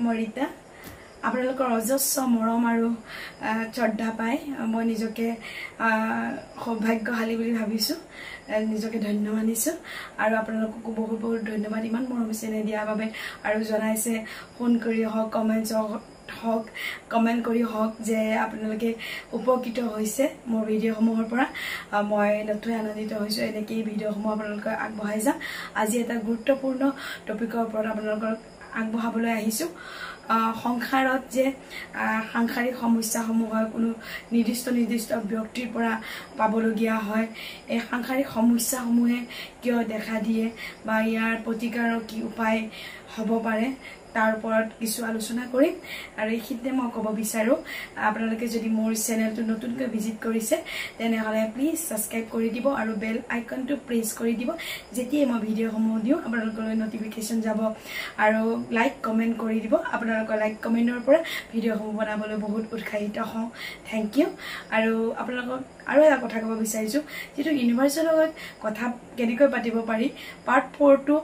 মৰিতা আপোনালোকৰ অজস্ৰ মৰম আৰু শ্ৰদ্ধা পাই মই নিজকে সৌভাগ্যশালী বুলি ভাবিছোঁ নিজকে ধন্য মানিছোঁ আৰু আপোনালোককো বহুত বহুত ধন্যবাদ ইমান মৰম চেনেহ দিয়াৰ বাবে আৰু জনাইছে ফোন কৰি হওক কমেণ্ট কৰি হওক যে আপোনালোকে উপকৃত হৈছে মোৰ ভিডিঅ'সমূহৰ পৰা মই নথৈ আনন্দিত হৈছোঁ এনেকৈ ভিডিঅ'সমূহ আপোনালোকে আগবঢ়াই যাম আজি এটা গুৰুত্বপূৰ্ণ টপিকৰ ওপৰত আপোনালোকক আগবঢ়াবলৈ আহিছোঁ সংসাৰত যে সাংসাৰিক সমস্যাসমূহ হয় কোনো নিৰ্দিষ্ট ব্যক্তিৰ পৰা পাবলগীয়া হয় এই সাংসাৰিক সমস্যাসমূহে কিয় দেখা দিয়ে বা ইয়াৰ প্ৰতিকাৰৰ কি উপায় হ'ব পাৰে তাৰ ওপৰত কিছু আলোচনা কৰিম আৰু এইখিনিতে মই ক'ব বিচাৰোঁ আপোনালোকে যদি মোৰ চেনেলটো নতুনকৈ ভিজিট কৰিছে তেনেহ'লে প্লিজ ছাবস্ক্ৰাইব কৰি দিব আৰু বেল আইকনটো প্ৰেছ কৰি দিব যেতিয়াই মই ভিডিঅ'সমূহ দিওঁ আপোনালোকলৈ নটিফিকেশ্যন যাব আৰু লাইক কমেণ্ট কৰি দিব আপোনালোকৰ লাইক কমেণ্টৰ পৰা ভিডিঅ'সমূহ বনাবলৈ বহুত উৎসাহিত হওঁ থেংক ইউ আৰু আপোনালোকক আৰু এটা কথা ক'ব বিচাৰিছোঁ যিটো ইউনিভাৰ্ছৰ লগত কথা কেনেকৈ পাতিব পাৰি পাৰ্ট 4টো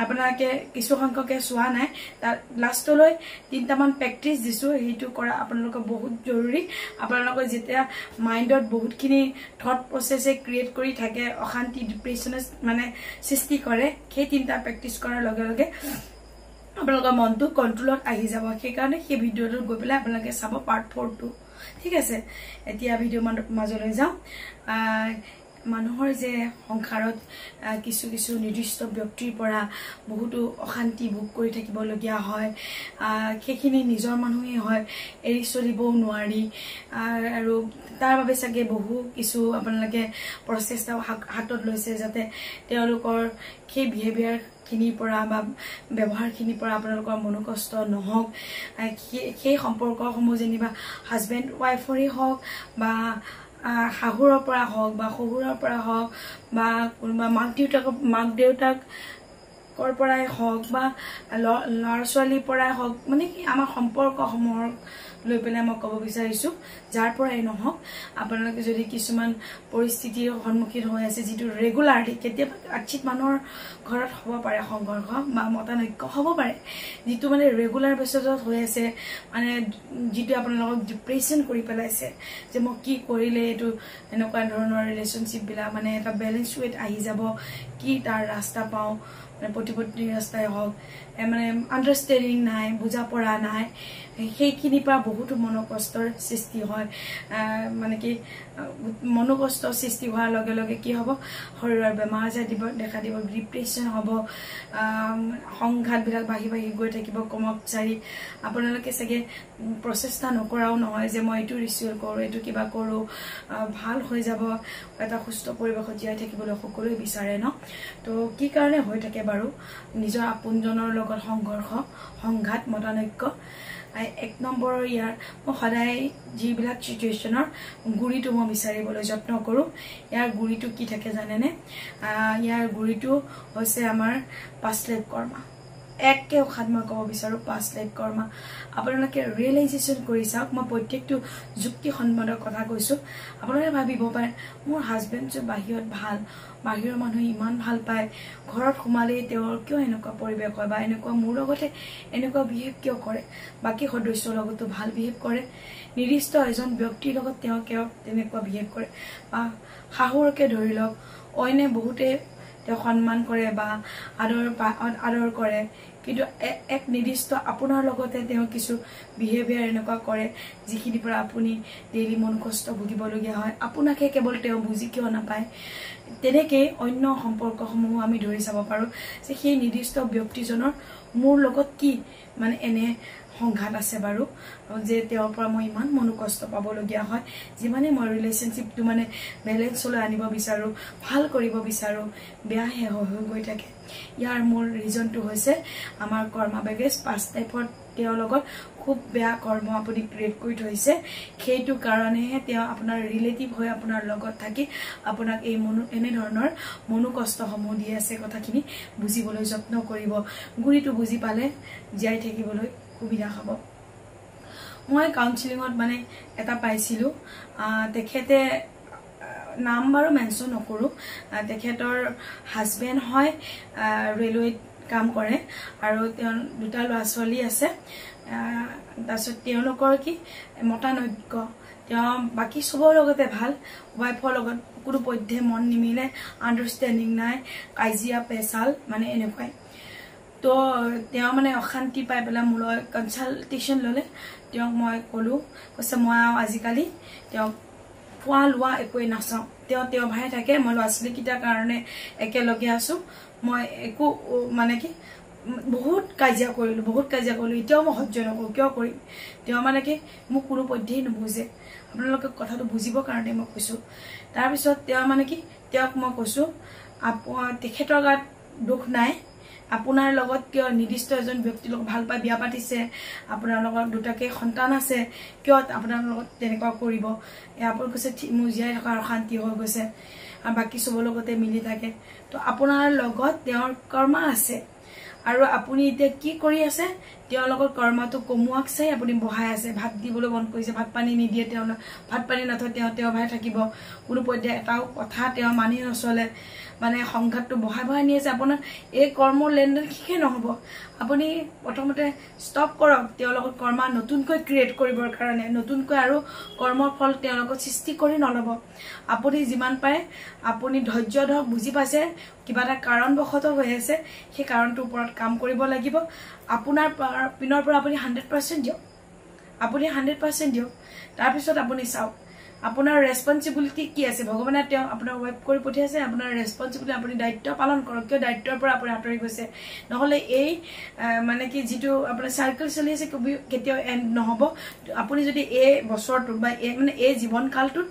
আপোনালোকে কিছু সংখ্যকে চোৱা নাই তাৰ লাষ্টলৈ 3টামান প্ৰেক্টিছ দিছোঁ সেইটো কৰা আপোনালোকৰ বহুত জৰুৰী আপোনালোকৰ যেতিয়া মাইণ্ডত বহুতখিনি থট প্ৰচেছে ক্ৰিয়েট কৰি থাকে অশান্তি ডিপ্ৰেশ্যনে মানে সৃষ্টি কৰে সেই 3টা প্ৰেক্টিছ কৰাৰ লগে লগে আপোনালোকৰ মনটো কণ্ট্ৰলত আহি যাব সেইকাৰণে সেই ভিডিঅ'টোত গৈ পেলাই আপোনালোকে চাব পাৰ্ট 4টো ঠিক আছে এতিয়া ভিডিঅ' মাজলৈ যাওঁ মানুহৰ যে সংসাৰত কিছু নিৰ্দিষ্ট ব্যক্তিৰ পৰা বহুতো অশান্তি ভোগ কৰি থাকিবলগীয়া হয় সেইখিনি নিজৰ মানুহেই হয় এৰি চলিবও নোৱাৰি আৰু তাৰ বাবে চাগে বহু কিছু আপোনালোকে প্ৰচেষ্টা হাতত লৈছে যাতে তেওঁলোকৰ সেই বিহেভিয়াৰখিনিৰ পৰা বা ব্যৱহাৰখিনিৰ পৰা আপোনালোকৰ মনোকষ্ট নহওক সেই সম্পৰ্কসমূহ যেনিবা হাজবেণ্ড ৱাইফৰেই হওক বা শাহুৰৰ পৰা হওক বা শহুৰৰ পৰা হওক বা কোনোবা মাক দেউতাকৰ পৰাই হওক বা ল'ৰা ছোৱালীৰ পৰাই হওক মানে কি আমাৰ সম্পৰ্কসমূহৰ লৈ পেলাই মই ক'ব বিচাৰিছোঁ যাৰ পৰাই নহওক আপোনালোকে যদি কিছুমান পৰিস্থিতিৰ সন্মুখীন হৈ আছে যিটো ৰেগুলাৰলি কেতিয়াবা আচ্ছিত মানুহৰ ঘৰত হ'ব পাৰে সংঘৰ্ষ বা মতানৈক্য হ'ব পাৰে যিটো মানে ৰেগুলাৰ বেচিছত হৈ আছে মানে যিটো আপোনালোকক ডিপ্ৰেশ্যন কৰি পেলাইছে যে মই কি কৰিলে এইটো এনেকুৱা ধৰণৰ ৰিলেশ্যনশ্বিপবিলাক মানে এটা বেলেঞ্চ ৱেত আহি যাব কি তাৰ ৰাস্তা পাওঁ মানে প্ৰতিপত্তিৰ ৰাস্তাই হওক মানে আণ্ডাৰষ্টেণ্ডিং নাই বুজা পৰা নাই সেইখিনিৰ পৰা বহুতো মনোকষ্টৰ সৃষ্টি হয় মানে কি মনোকষ্টৰ সৃষ্টি হোৱাৰ লগে লগে কি হ'ব শৰীৰৰ বেমাৰ আজাৰ দেখা দিব ডিপ্ৰেশ্যন হ'ব সংঘাতবিলাক বাঢ়ি গৈ থাকিব কৰ্মচাৰী আপোনালোকে চাগে প্ৰচেষ্টা নকৰাও নহয় যে মই এইটো ৰিচুৱেল কৰোঁ এইটো কিবা কৰোঁ ভাল হৈ যাব এটা সুস্থ পৰিৱেশত জীয়াই থাকিবলৈ সকলোৱে বিচাৰে ন তো কি কাৰণে হৈ থাকে বাৰু নিজৰ আপোনজনৰ লগত সংঘৰ্ষ সংঘাত মতানৈক্য 1 নম্বৰৰ ইয়াৰ মই সদায় যিবিলাক চিটুৱেশ্যনৰ গুৰিটো মই বিচাৰিবলৈ যত্ন কৰোঁ ইয়াৰ গুৰিটো কি থাকে জানেনে ইয়াৰ গুৰিটো হৈছে আমাৰ পাষ্ট লাইফ কৰ্মা একে উশাত মই ক'ব বিচাৰোঁ পাষ্ট লাইফ কৰ্মা আপোনালোকে ৰিয়েলাইজেশ্যন কৰি চাওক মই প্ৰত্যেকটো যুক্তিসন্মত কথা কৈছোঁ আপোনালোকে ভাবিব পাৰে মোৰ হাজবেণ্ড যে বাহিৰত ভাল বাহিৰৰ মানুহে ইমান ভাল পায় ঘৰত সোমালেই তেওঁৰ কিয় এনেকুৱা পৰিৱেশ হয় বা এনেকুৱা মোৰ লগতে এনেকুৱা বিহেভ কিয় কৰে বাকী সদস্যৰ লগতো ভাল বিহেভ কৰে নিৰ্দিষ্ট এজন ব্যক্তিৰ লগত তেওঁ কিয় তেনেকুৱা বিহেভ কৰে বা শাহুৰকে ধৰি লওক অইনে বহুতে তেওঁ সন্মান কৰে বা আদৰ কৰে কিন্তু এক নিৰ্দিষ্ট আপোনাৰ লগতে তেওঁ কিছু বিহেভিয়াৰ এনেকুৱা কৰে যিখিনিৰ পৰা আপুনি ডেইলি মনোকষ্ট ভুগিবলগীয়া হয় আপোনাকে কেৱল তেওঁ বুজি কিয় নাপায় তেনেকৈ অন্য সম্পৰ্কসমূহ আমি ধৰি চাব পাৰোঁ যে সেই নিৰ্দিষ্ট ব্যক্তিজনৰ মোৰ লগত কি মানে এনে সংঘাত আছে বাৰু যে তেওঁৰ পৰা মই ইমান মনোকষ্ট পাবলগীয়া হয় যিমানে মই ৰিলেশ্যনশ্বিপটো মানে বেলেঞ্চলৈ আনিব বিচাৰোঁ ভাল কৰিব বিচাৰোঁ বেয়াহে হৈ গৈ থাকে ইয়াৰ মূল ৰিজনটো হৈছে আমাৰ কৰ্মা বেগেজ পাষ্ট লাইফত তেওঁৰ লগত খুব বেয়া কৰ্ম আপুনি ক্ৰিয়েট কৰি থৈছে সেইটো কাৰণেহে তেওঁ আপোনাৰ ৰিলেটিভ হৈ আপোনাৰ লগত থাকি আপোনাক এই এনেধৰণৰ মনোকষ্টসমূহ দি আছে কথাখিনি বুজিবলৈ যত্ন কৰিব গুৰিটো বুজি পালে জীয়াই থাকিবলৈ সুবিধা হ'ব মই কাউন্সেলিঙত মানে এটা পাইছিলোঁ তেখেতে নাম বাৰু মেনশ্যন নকৰোঁ তেখেতৰ হাজবেণ্ড হয় ৰেলৱেত কাম কৰে আৰু তেওঁ দুটা ল'ৰা ছোৱালী আছে তাৰপিছত তেওঁলোকৰ কি মতানৈক্য তেওঁ বাকি সবৰ লগতে ভাল ৱাইফৰ লগত কোনো পধ্যে মন নিমিলে আন্ডাৰষ্টেণ্ডিং নাই কাজিয়া পেচাল মানে এনেকুৱাই তো তেওঁ মানে অশান্তি পাই পেলাই মোলৈ কনসালটেশ্যন ললে তেওঁক মই ক'লো কৈছে মই আজিকালি তেওঁক খোৱা লোৱা একোৱেই নাচাওঁ তেওঁ ভাই থাকে মই ল'ৰা ছোৱালীকেইটাৰ কাৰণে একেলগে আছো মই একো মানে কি বহুত কাজিয়া কৰিলো এতিয়াও মই সহ্য নকৰো কিয় কৰিম তেওঁ মানে কি মোক কোনো পধ্যেই নুবুজে আপোনালোকে কথাটো বুজিবৰ কাৰণে মই কৈছো তাৰপিছত তেওঁ মানে কি তেওঁক মই কৈছো তেখেতৰ গাত দুখ নাই আপোনাৰ লগত কিয় নিৰ্দিষ্ট এজন ব্যক্তিৰ লগত ভাল পাই বিয়া পাতিছে আপোনাৰ লগত দুটাকে সন্তান আছে কিয় আপোনাৰ লগত তেনেকুৱা কৰিব আপুনি কৈছে মোৰ জীয়াই থকাৰ অশান্তি হৈ গৈছে আৰু বাকি সবৰ লগতে মিলি থাকে তো আপোনাৰ লগত তেওঁৰ কৰ্মা আছে আৰু আপুনি এতিয়া কি কৰি আছে তেওঁৰ লগত কৰ্মাটো কমুৱাক চাই আপুনি বহাই আছে ভাত দিবলৈ বন্ধ কৰিছে ভাত পানী নিদিয়ে তেওঁ ভাত পানী নথয় তেওঁ ভাই থাকিব কোনো পধ্যে এটাও কথা তেওঁ মানি নচলে মানে সংঘাতটো বহাই নি আছে আপোনাৰ এই কৰ্মৰ লেনদেন কিকে নহব আপুনি প্ৰথমতে ষ্টপ কৰক তেওঁৰ লগত কৰ্মা নতুনকৈ ক্ৰিয়েট কৰিবৰ কাৰণে নতুনকৈ আৰু কৰ্মৰ ফল তেওঁৰ লগত সৃষ্টি কৰি নলব আপুনি যিমান পাৰে আপুনি ধৈৰ্য ধৰক বুজি পাইছে কিবা এটা কাৰণবশত হৈ আছে সেই কাৰণটোৰ ওপৰত কাম কৰিব লাগিব আপোনাৰ পিনৰ পৰা আপুনি 100% দিয়ক আপুনি 100% দিয়ক তাৰ পিছত আপুনি চাওক আপোনাৰ ৰেসপন্সিবিলিটি কি আছে ভগৱানে তেওঁ আপোনাৰ ৱাইফ কৰি পঠিয়াইছে আপোনাৰ ৰেসপন্সিবিলিটি আপুনি দায়িত্ব পালন কৰক কিয় দায়িত্বৰ পৰা আপুনি আঁতৰি গৈছে নহলে এই মানে কি যেটো আপোনাৰ সাৰ্কেল চলি আছে কেতিয়াও এন্ড নহব আপুনি যদি এই বছৰটো বা মানে এই জীৱন কালটো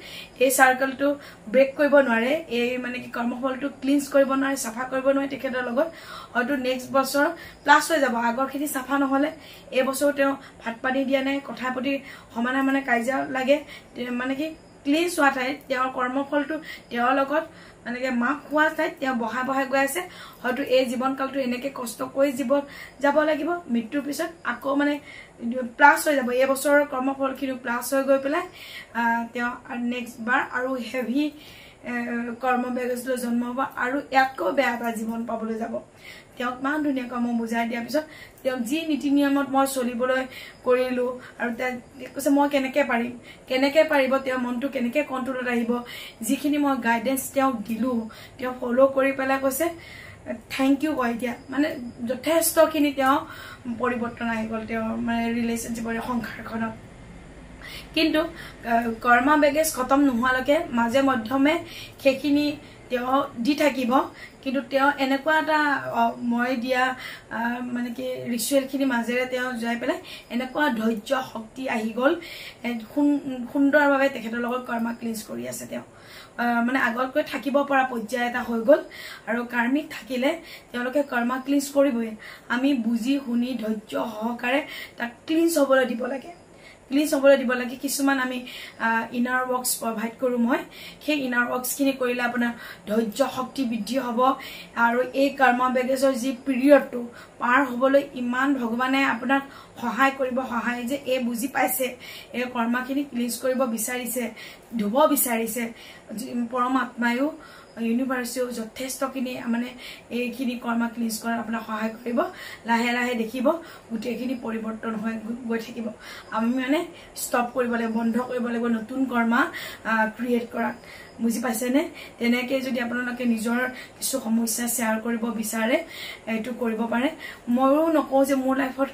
এই সাৰ্কেলটো ব্ৰেক কৰিব নোৱাৰে এই মানে কি কৰ্মফলটো ক্লিনছ কৰিব নোৱাৰে সাফা কৰিব নোৱাৰে তেখেতৰ লগত হয়তো নেক্সট বছৰ প্লাস হৈ যাব আগৰখিনি সাফা নহলে এই বছৰ তেওঁ ভাত পানী দিয়া নাই কথা প্ৰতি সমানে কাজিয়া লাগে মানে কি ক্লিন হোৱা ঠাইত তেওঁৰ কৰ্মফলটো তেওঁৰ লগত মানে মাক হোৱা ঠাইত তেওঁ বহাই গৈ আছে হয়তো এই জীৱন কালটো এনেকে কষ্ট কৰি যাব লাগিব মৃত্যুৰ পিছত আকৌ মানে প্লাস হৈ যাব এই বছৰৰ কৰ্মফলখিনি প্লাস হৈ গৈ পেলাই তেওঁ নেক্সট বাৰ আৰু হেভি কৰ্ম বেগজলৈ জন্ম হ'ব আৰু ইয়াতকৈ বেয়া এটা জীৱন পাবলৈ যাব তেওঁক মান ধুনীয়াকৈ মই বুজাই দিয়াৰ পিছত তেওঁ যি নীতি নিয়মত মই চলিবলৈ কৰিলো আৰু কৈছে মই কেনেকে পাৰিব তেওঁ মনটো কেনেকে কন্ট্ৰলত আহিব যিখিনি মই গাইডেন্স তেওঁক দিলো তেওঁ ফলো কৰি পেলাই কৈছে থ্যাংক ইউ কয় এতিয়া মানে যথেষ্টখিনি তেওঁ পৰিৱৰ্তন আহি গ'ল তেওঁ মানে ৰিলেশনশ্বিপৰ সংসাৰখনত কিন্তু কৰ্মা বেগেজ খতম নোহোৱালৈকে মাজে মধ্যমে সেইখিনি তেওঁ দি থাকিব কিন্তু তেওঁ এনেকুৱা এটা মই দিয়া মানে কি ৰিচুৱেলখিনি মাজেৰে তেওঁ যাই পেলাই এনেকুৱা ধৈৰ্য শক্তি আহি গ'ল সুন্দৰভাৱে তেখেতৰ লগত কৰ্মা ক্লিনছ কৰি আছে তেওঁ মানে আগতকৈ থাকিব পৰা পৰ্যায় এটা হৈ গ'ল আৰু কাৰ্মিক থাকিলে তেওঁলোকে কৰ্মা ক্লিনছ কৰিবই আমি বুজি শুনি ধৈৰ্য সহকাৰে তাক ক্লিনছ হ'বলৈ দিব লাগে কিছুমান আমি ইনাৰ ওয়াৰ্কস প্ৰভাইড কৰো মই সেই ইনাৰ ওয়াৰ্কসখিনি কৰিলে আপোনাৰ ধৈৰ্য শক্তি বৃদ্ধি হ'ব আৰু এই কৰ্মা বেগেজৰ যি পিৰিয়ডটো পাৰ হ'বলৈ ইমান ভগৱানে আপোনাক সহায় যে এই বুজি পাইছে এই কৰ্মাখিনি ক্লিনছ কৰিব বিচাৰিছে ধুব বিচাৰিছে পৰমাত্মায়ো ইউনিভাৰ্সিটিও যথেষ্টখিনি মানে এইখিনি কৰ্মা ক্লিনছ কৰাত আপোনাক সহায় কৰিব লাহে দেখিব গুটেখিনি পৰিৱৰ্তন হৈ গৈ থাকিব আমি মানে ষ্টপ কৰিব লাগিব বন্ধ কৰিব লাগিব নতুন কৰ্মা ক্ৰিয়েট কৰাত বুজি পাইছেনে তেনেকৈ যদি আপোনালোকে নিজৰ কিছু সমস্যা শেয়াৰ কৰিব বিচাৰে এটো কৰিব পাৰে ময়ো নকওঁ যে মোৰ লাইফত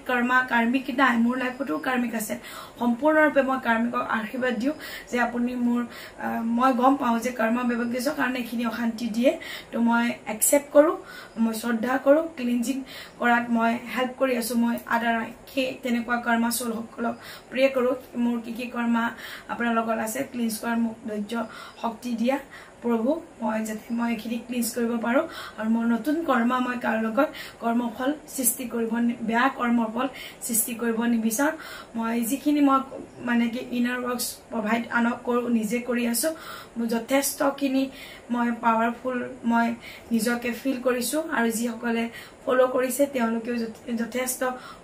কাৰ্মিক নাই মোৰ লাইফতো কাৰ্মিক আছে সম্পূৰ্ণৰূপে মই কাৰ্মিকক আশীৰ্বাদ দিওঁ যে আপুনি মই গম পাওঁ যে কৰ্মা বেগেজৰ কাৰণে এইখিনি অশান্তি দিয়ে তো মই একচেপ্ট কৰো মই শ্ৰদ্ধা কৰো ক্লিনজিং কৰাত মই হেল্প কৰি আছো মই আদাৰাখে তেনেকুৱা কৰ্মা সোলসকলক প্ৰে কৰো মোৰ কি কৰ্মা আপোনাৰ লগত আছে ক্লিনজ কৰাৰ মোক ধৈৰ্য শক্তি দিয়া প্ৰভু মই যাতে মই এখিনি ক্লিনজ কৰিব পাৰো আৰু মোৰ নতুন কৰ্মা মই কাৰ লগত কৰ্মফল সৃষ্টি কৰিব বেয়া কৰ্মফল সৃষ্টি কৰিব নিবিচাৰ মই যিখিনি মই মানে কি ইনাৰ ওয়াৰ্কস প্ৰভাইড আনক কৰো নিজে কৰি আছো মই যথেষ্টখিনি মই পাৱাৰফুল মই নিজকে ফিল কৰিছো আৰু যিসকলে ফলো কৰিছে তেওঁলোকেও যথেষ্ট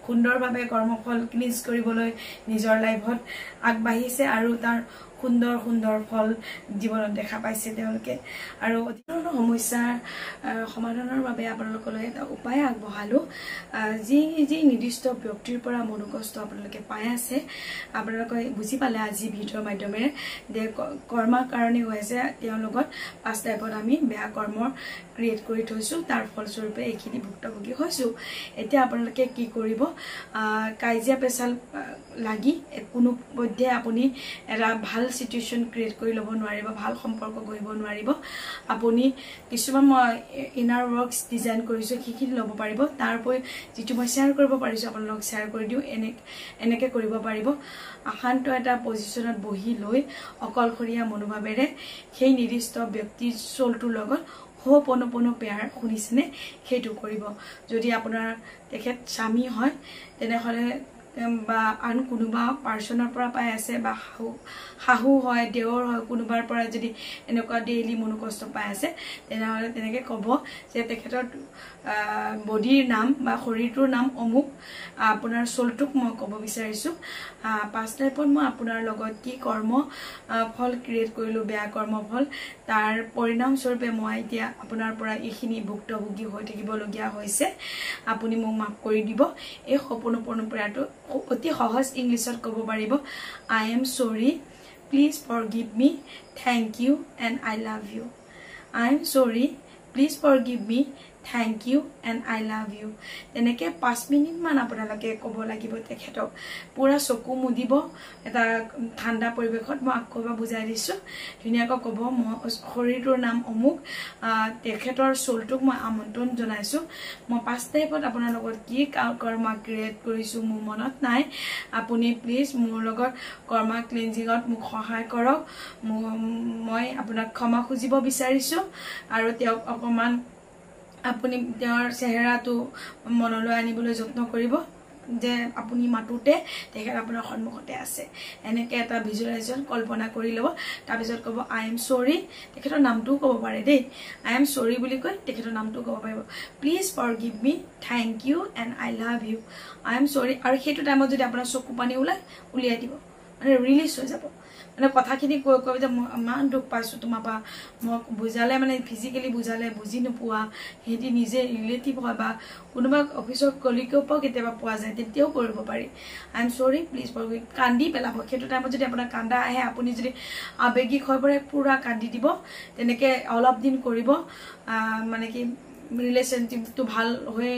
সুন্দৰভাৱে কৰ্মফল ক্লিনজ কৰিবলৈ নিজৰ লাইফত আগবাঢ়িছে আৰু তাৰ সুন্দৰ ফল জীৱনত দেখা পাইছে তেওঁলোকে আৰু অধিকৰণৰ সমস্যাৰ সমাধানৰ বাবে আপোনালোকলৈ এটা উপায় আগবঢ়ালোঁ যি যি নিৰ্দিষ্ট ব্যক্তিৰ পৰা মনোকষ্ট আপোনালোকে পাই আছে আপোনালোকে বুজি পালে আজি ভিডিঅ'ৰ মাধ্যমেৰে যে কৰ্মৰ কাৰণে হৈ আছে তেওঁৰ লগত 5 টাইপত আমি বেয়া কৰ্মৰ ক্ৰিয়েট কৰি থৈছোঁ তাৰ ফলস্বৰূপে এইখিনি ভুক্তভোগী হৈছোঁ এতিয়া আপোনালোকে কি কৰিব কাজিয়া পেচাল লাগি কোনো পধ্যে আপুনি এটা ভাল সিচুৱেশ্যন ক্ৰিয়েট কৰি ল'ব নোৱাৰিব ভাল সম্পৰ্ক গঢ়িব নোৱাৰিব আপুনি কিছুমান মই ইনাৰ ৱৰ্কছ ডিজাইন কৰিছোঁ সেইখিনি ল'ব পাৰিব তাৰ উপৰি যিটো মই শ্বেয়াৰ কৰিব পাৰিছোঁ আপোনালোকক শ্বেয়াৰ কৰি দিওঁ এনেকৈ কৰিব পাৰিব আশান্ত এটা পজিশ্যনত বহি লৈ অকলশৰীয়া মনোভাৱেৰে সেই নিৰ্দিষ্ট ব্যক্তিৰ সোলটোৰ লগত হোপনপনো পেয়াৰ শুনিছেনে সেইটো কৰিব যদি আপোনাৰ তেখেত স্বামী হয় তেনেহ'লে বা আন কোনোবা পাৰ্চনৰ পৰা পাই আছে বা শাহু হয় দেওৰ হয় কোনোবাৰ পৰা যদি এনেকুৱা ডেইলি মনোকষ্ট পাই আছে তেনেহ'লে তেনেকৈ ক'ব যে তেখেতৰ বডিৰ নাম বা শৰীৰটোৰ নাম অমুক আপোনাৰ সোলটোক মই ক'ব বিচাৰিছোঁ 5 টাইপত মই আপোনাৰ লগত কি কৰ্ম ফল ক্ৰিয়েট কৰিলোঁ বেয়া কৰ্মফল তাৰ পৰিণামস্বৰূপে মই এতিয়া আপোনাৰ পৰা এইখিনি ভুক্তভোগী হৈ থাকিবলগীয়া হৈছে আপুনি মোক মাফ কৰি দিব এই সপোনপূৰ্ণ প্ৰয়াটো অতি সহজ ইংলিছত ক'ব পাৰিব I am sorry please forgive me thank you and I love you I am sorry please forgive me thank you and I love you তেনেকৈ 5 মিনিট মান আপোনালোকে ক'ব লাগিব তেখেতক পুৰা চকু মুদিব এটা ঠাণ্ডা পৰিৱেশত মই আকৌ এবাৰ বুজাই দিছোঁ ধুনীয়াকৈ ক'ব মই শৰীৰটোৰ নাম অমুক তেখেতৰ সোলটোক মই আমন্ত্ৰণ জনাইছোঁ মই 5 টাইপত আপোনাৰ লগত কি কৰ্মা ক্ৰিয়েট কৰিছোঁ মোৰ মনত নাই আপুনি প্লিজ মোৰ লগত কৰ্মা ক্লিনজিঙত মোক সহায় কৰক মই আপোনাক ক্ষমা খুজিব বিচাৰিছোঁ আৰু তেওঁক অকণমান আপুনি তেওঁৰ চেহেৰাটো মনলৈ আনিবলৈ যত্ন কৰিব যে আপুনি মাতোতে তেখেত আপোনাৰ সন্মুখতে আছে এনেকৈ এটা ভিজুৱেলাইজেশ্যন কল্পনা কৰি ল'ব তাৰপিছত ক'ব I am sorry তেখেতৰ নামটোও ক'ব পাৰে দেই I am sorry বুলি কৈ তেখেতৰ নামটোও ক'ব পাৰিব please forgive me thank you and I love you I am sorry আৰু সেইটো টাইমত যদি আপোনাৰ চকু পানী উলিয়াই দিব মানে ৰিলিজ হৈ যাব মানে কথাখিনি কৈ কৈ যে মই ইমান দুখ পাইছোঁ তোমাৰ পৰা মই বুজালে মানে ফিজিকেলি বুজালে বুজি নোপোৱা সিহঁতি নিজে ৰিলেটিভ হয় বা কোনোবা অফিচৰ কলিগেও পৰা কেতিয়াবা পোৱা যায় তেতিয়াও কৰিব পাৰি I am sorry please forgive কান্দি পেলাব সেইটো টাইমত যদি আপোনাৰ কান্দা আহে আপুনি যদি আৱেগিক হৈ পৰে পুৰা কান্দি দিব তেনেকৈ অলপ দিন কৰিব মানে কি ৰিলেশ্যনশ্বিপটো ভাল হৈ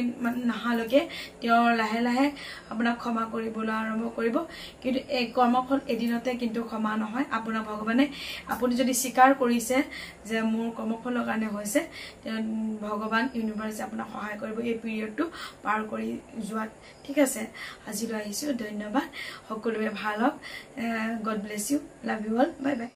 নাহালৈকে তেওঁ লাহে লাহে আপোনাক ক্ষমা কৰিবলৈ আৰম্ভ কৰিব কিন্তু এই কৰ্মফল এদিনতে কিন্তু ক্ষমা নহয় আপোনাৰ ভগৱানে আপুনি যদি স্বীকাৰ কৰিছে যে মোৰ কৰ্মফলৰ কাৰণে হৈছে ভগৱান ইউনিভাৰ্ছে আপোনাক সহায় কৰিব এই পিৰিয়ডটো পাৰ কৰি যোৱাত ঠিক আছে আজিলৈ আহিছোঁ ধন্যবাদ সকলোৱে ভাল হওক god bless you love you all bye bye